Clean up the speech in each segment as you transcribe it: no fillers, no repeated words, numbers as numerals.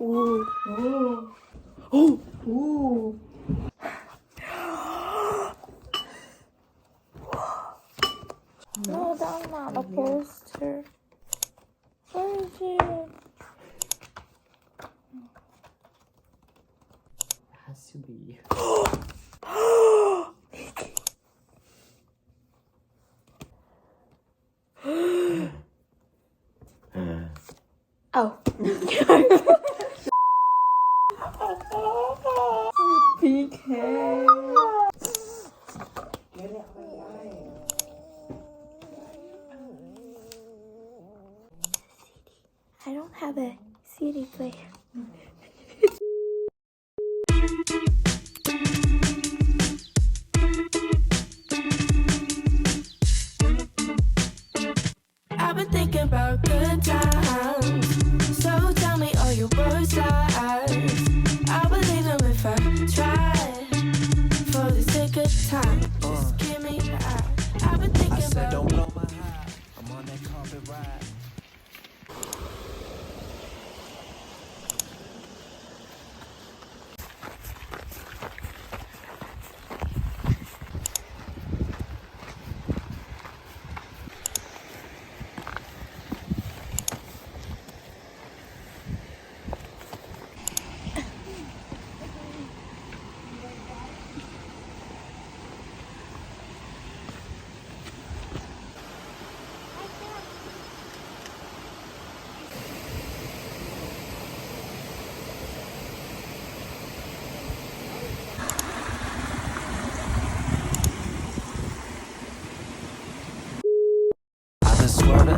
Ooh. Oh. Ooh. No, that's not a poster. Where is it? It has to be. Oh. PK. I don't have a CD player. I've been thinking about good times, so tell me all your worst lies. I'll believe them if I try. For the sake of time, just give me the eye. I've been thinking about. Don't blow my high. I'm on that carpet ride.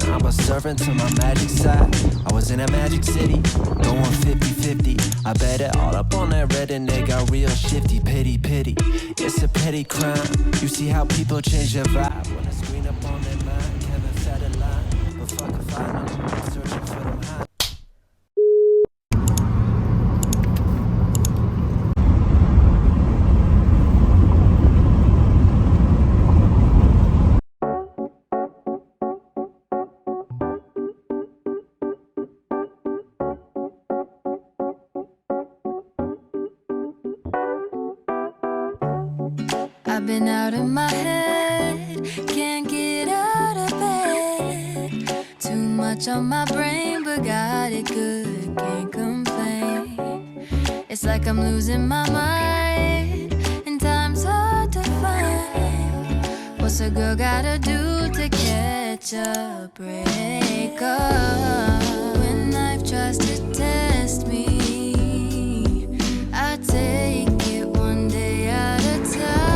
I was serving to my magic side. I was in a magic city, going 50-50. I bet it all up on that red and they got real shifty. Pity, pity, it's a petty crime. You see how people change their vibe when I screen up on their mind. Kevin fed a line, but fuck if I know. I'm searching for them high. I've been out of my head, can't get out of bed. Too much on my brain, but got it good, can't complain. It's like I'm losing my mind, and time's hard to find. What's a girl gotta do to catch a break up? When life tries to test me, I take it one day at a time.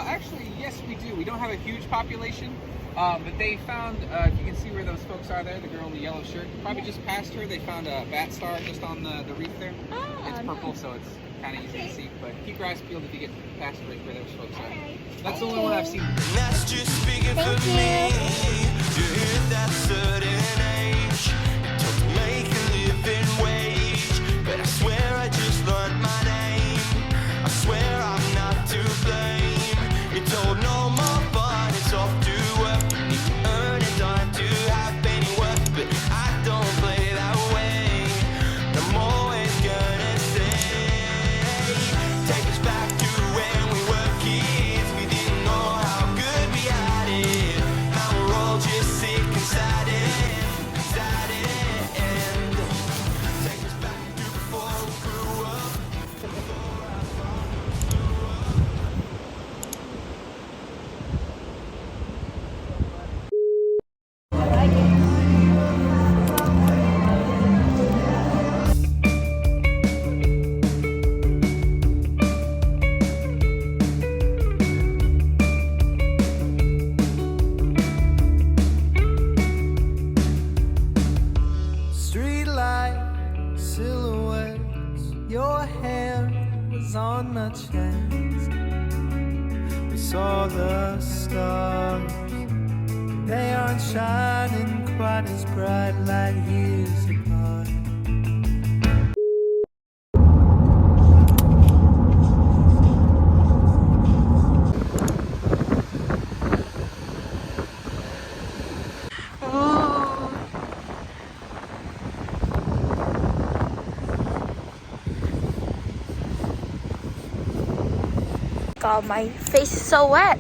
Actually, yes, we do. We don't have a huge population, but they found, if you can see where those folks are there, the girl in the yellow shirt, probably just past her, they found a bat star just on the reef there. Oh, it's purple, nice. So it's kind of easy to see, but keep your eyes peeled if you get past where those folks are. That's the only one I've seen. And that's just speaking for me. You hit that certain age. It took to make a living wage. But I swear I just learned my name. I swear I'm not to blame. You told no more, but it's off to work. You earn it, don't have to have any work. But I a chance. We saw the stars. They aren't shining quite as bright like years apart. God, my face is so wet.